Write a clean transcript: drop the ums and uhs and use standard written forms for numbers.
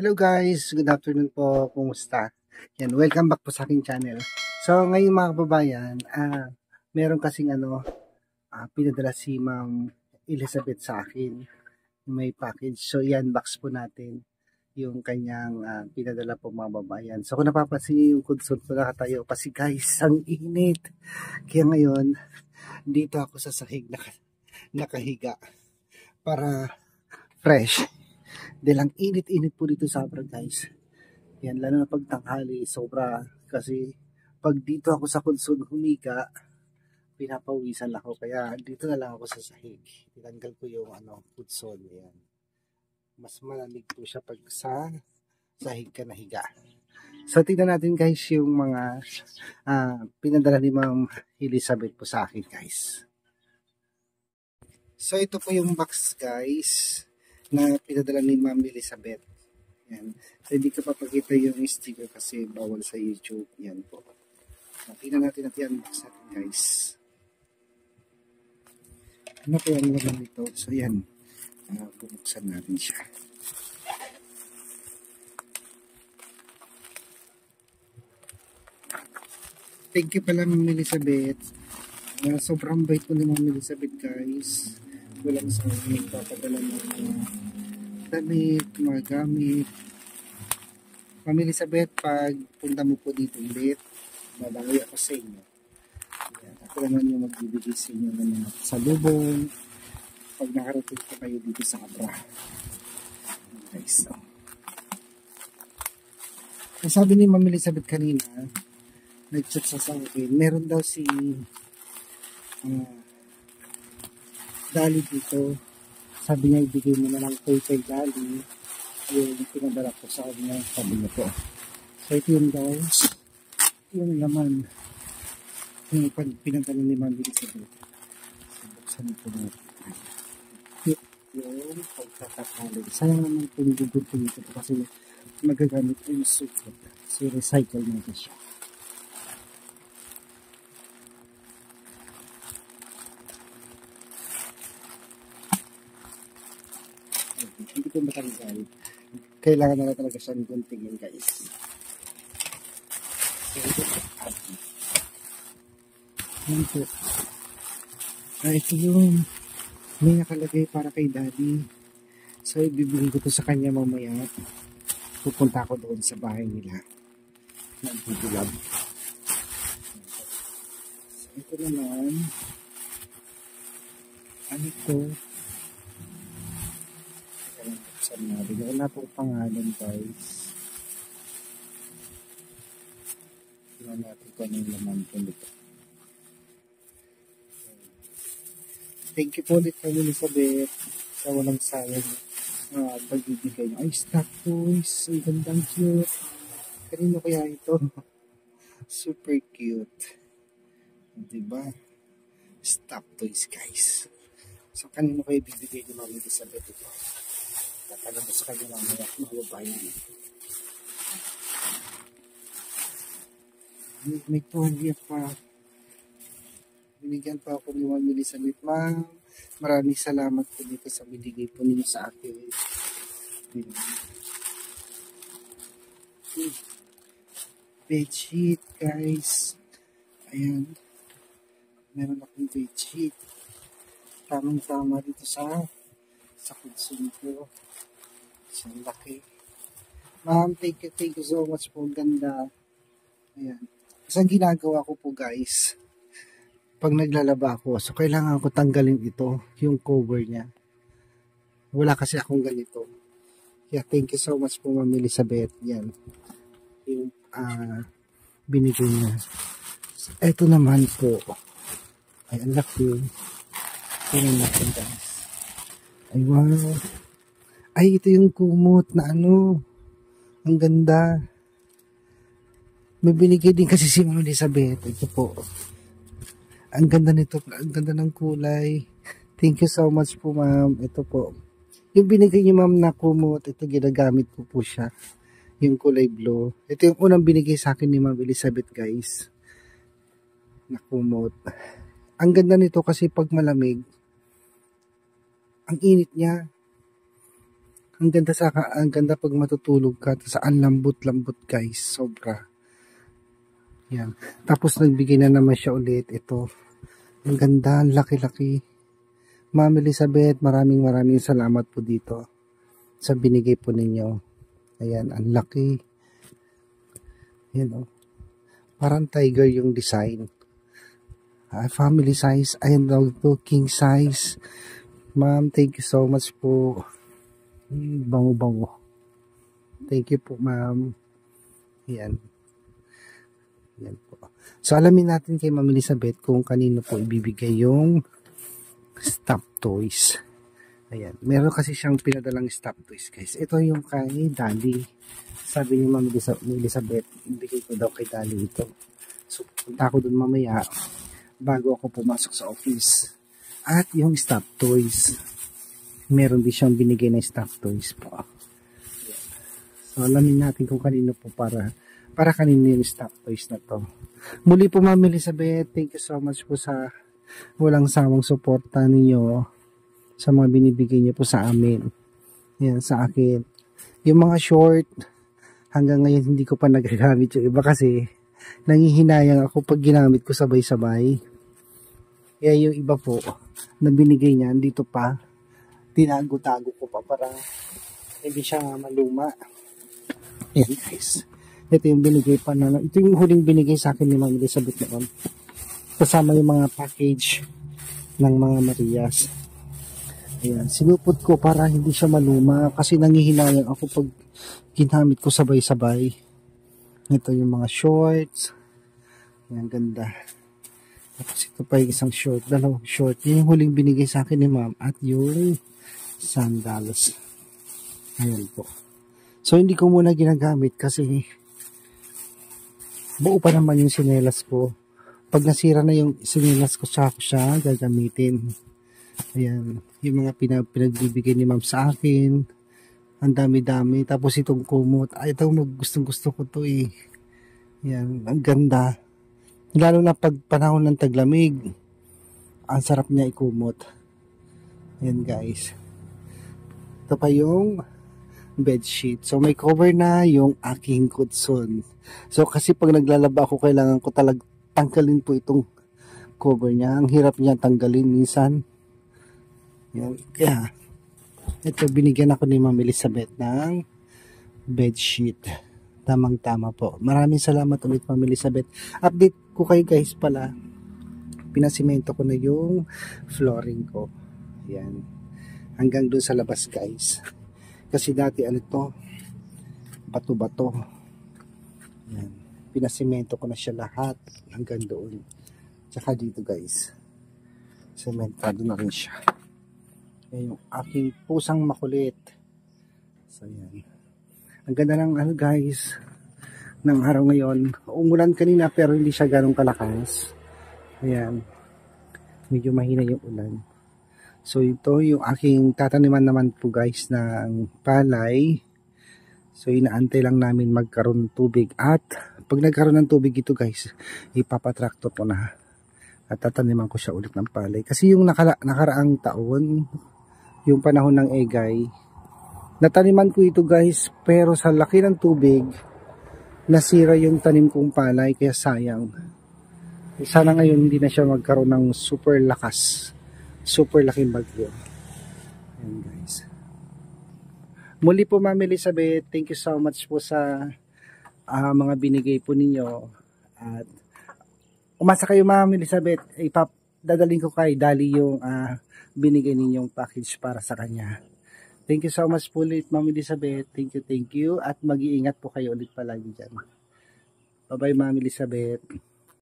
Hello guys, good afternoon po, kumusta? Yan, welcome back po sa aking channel. So ngayon mga kababayan, meron kasing pinadala si Ma'am Elizabeth sa akin, may package. So yan, box po natin yung kanyang pinadala po mga kababayan. So kung napapansin niyo yung console ko nakatayo kasi guys, ang init. Kaya ngayon, dito ako sa sahig nakahiga para fresh. Dahil ang init-init po dito sa Abra guys. Yan, lalo na pag tanghali, sobra. Kasi pag dito ako sa konsol humiga, pinapawisan ako. Kaya dito na lang ako sa sahig. Tinanggal ko yung konsol. Yan. Mas malamig po siya pag sa sahig ka nahiga. So tingnan natin guys yung mga pinadala ni Ma'am Elizabeth po sa akin guys. So ito po yung box guys na pinadala ni Ma'am Elizabeth. Yan. So, hindi ko papakita yung sticker kasi bawal sa YouTube. Yan po. Tingnan natin i-unbox natin guys. Ano po yung naman nito? So yan. Bubuksan natin siya. Thank you pala Ma'am Elizabeth. Sobrang bait po ni Ma'am Elizabeth guys. Walang sa magpapadala ng damit, mga gamit. Ma'am Elizabeth, pag punta mo po dito ulit, babawi ako sa inyo. Ayan, ako naman yung magbibigay sa inyo ng mga salubong pag nakarating po kayo dito sa Abra. Guys, so. Sabi ni Ma'am Elizabeth kanina, nag-chat sa akin, meron daw si Dali dito. Sabi niya ibigay mo na lang kay Dali yung pinadala ko sa kanya. Sabi niya po. So ito yun guys. Yung laman. Yung pinadala ni Ma'am Elizabeth. So buksan ito na. Yung pagkakakali. Sayang naman ito yung gugunting ito kasi magagamit ko yung sukat. So recycle natin siya. Hindi ko matanggal. Kailangan na talaga siyang guntingin guys. Yan po. Ito yung may nakalagay para kay Daddy. So ibibigay ko to sa kanya mamaya. Pupunta ako doon sa bahay nila. Nagtitulab. So ito naman. Ano ito? Wala po pangalan guys. Tingnan natin kung ano yung laman po nito. Thank you po ulit kay Elizabeth sa walang sayang pagbibigay nyo. Ay, stock toys. Ang gandang cute. Kanino kaya ito? Super cute. Diba? Stock toys guys. So kanino kayo bibigay ni Ma'am Elizabeth ito? Alam mo sa kanya mamaya, mababayan. May tuwalya pa. Binigyan pa ako ni Ma'am Elizabeth. Ma'am, maraming salamat po dito sa binigay po ninyo sa akin. Bedsheet, guys. Ayan. Meron akong bedsheet. Tamang-tama dito sa kutsun ko. So, laki. Ma'am, thank you so much po. Ganda. Ayan. Kasi ang ginagawa ko po guys, pag naglalaba ako, so kailangan ko tanggalin ito, yung cover niya. Wala kasi akong ganito. Yeah, thank you so much po Ma'am Elizabeth. Yan. Yung binigay niya. So, ito naman po. Ay, ang laki. Tingnan natin guys. Ay, wow. Ay, ito yung kumot na ang ganda. May binigay din kasi si Ma'am Elizabeth. Ito po. Ang ganda nito. Ang ganda ng kulay. Thank you so much po ma'am. Ito po. Yung binigay niyo ma'am na kumot. Ito ginagamit ko po siya. Yung kulay blue. Ito yung unang binigay sa akin ni Ma'am Elizabeth guys. Na kumot. Ang ganda nito kasi pag malamig, ang init niya. Ang ganda pag matutulog ka. Tapos ang lambot-lambot guys. Sobra. Yan. Tapos nagbigay na naman siya ulit. Ito. Ang ganda. Ang laki-laki. Ma'am Elizabeth, maraming salamat po dito sa binigay po ninyo. Ayan. Ang laki. Yan o. Parang tiger yung design. Family size. Ayan daw ito. King size. Ma'am, thank you so much po. Bango-bango. Thank you po, ma'am. Yan. Yan po. So, alamin natin kay Ma'am Elizabeth kung kanino po ibibigay yung stuffed toys. Ayan. Meron kasi siyang pinadalang stuffed toys, guys. Ito yung kay Dali. Sabi ni Ma'am Elizabeth, ibigay ko daw kay Dali ito. So, punta ako dun mamaya bago ako pumasok sa office. At yung stuffed toys. Meron din siyang binigay na stuffed toys po. Ayan. So, alamin natin kung kanino po para kanino yung stuffed toys na to. Muli po Ma'am Elizabeth, thank you so much po sa walang sawang suporta ninyo sa mga binibigay niyo po sa amin. Yan, sa akin. Yung mga short, hanggang ngayon hindi ko pa nagagamit yung iba kasi nangihinayang ako pag ginamit ko sabay-sabay. Kaya yung iba po na binigay niya, dito pa, tinago-tago ko pa para hindi siya maluma. Yan guys. Ito yung binigay pa na, ito yung huling binigay sa akin ni Ma'am Elizabeth noon. Kasama yung mga package ng mga Marias. Ayan, sinupot ko para hindi siya maluma kasi nangihinayang ako pag ginamit ko sabay-sabay. Ito yung mga shorts. Ayan, ganda. Tapos ito pa yung isang short, dalawang short. Yan yung huling binigay sa akin ni Ma'am at yung sandals. Ayan po. So, hindi ko muna ginagamit kasi buo pa naman yung sinelas ko. Pag nasira na yung sinelas ko, tsaka ko siya gagamitin. Ayan. Yung mga pinagbibigay ni Ma'am sa akin. Ang dami-dami. Tapos itong kumot. Ay, ito gustong-gusto ko to eh. Ayan. Ang ganda. Lalo na pag panahon ng taglamig. Ang sarap niya ikumot. Ayan guys. Ito pa yung bedsheet. So may cover na yung aking kutson. So kasi pag naglalaba ako, kailangan ko tanggalin po itong cover niya. Ang hirap niya tanggalin minsan. Yan. Kaya ito binigyan ako ni Ma'am Elizabeth ng bedsheet. Tamang-tama po. Maraming salamat ulit Ma'am Elizabeth. Update ko kayo guys pala. Pinasimento ko na yung flooring ko. Yan. Hanggang doon sa labas guys. Kasi dati ano to, bato-bato. Yan. Pinasimento ko na siya lahat hanggang doon. Tsaka dito guys. Sementado na rin siya. Yan yung aking pusang makulit. So yan. Ang ganda ng ano guys, ng araw ngayon. Umulan kanina pero hindi siya ganong kalakas. Ayan. Medyo mahina yung ulan. So ito yung aking tataniman naman po guys ng palay. So inaantay lang namin magkaroon ng tubig. At pag nagkaroon ng tubig ito guys, ipapatraktor ko na. At tataniman ko siya ulit ng palay. Kasi yung nakaraang taon, yung panahon ng egay, nataniman ko ito guys. Pero sa laki ng tubig, nasira yung tanim kong palay. Kaya sayang. Sana ngayon hindi na siya magkaroon ng super lakas. Super laking bagyo. Ayan guys. Muli po Ma'am Elizabeth, thank you so much po sa mga binigay po ninyo. At umasa kayo Ma'am Elizabeth, dadalhin ko kay Dali yung binigay ninyong package para sa kanya. Thank you so much po ulit Ma'am Elizabeth. Thank you. At mag-iingat po kayo ulit palagi dyan. Bye bye Ma'am Elizabeth.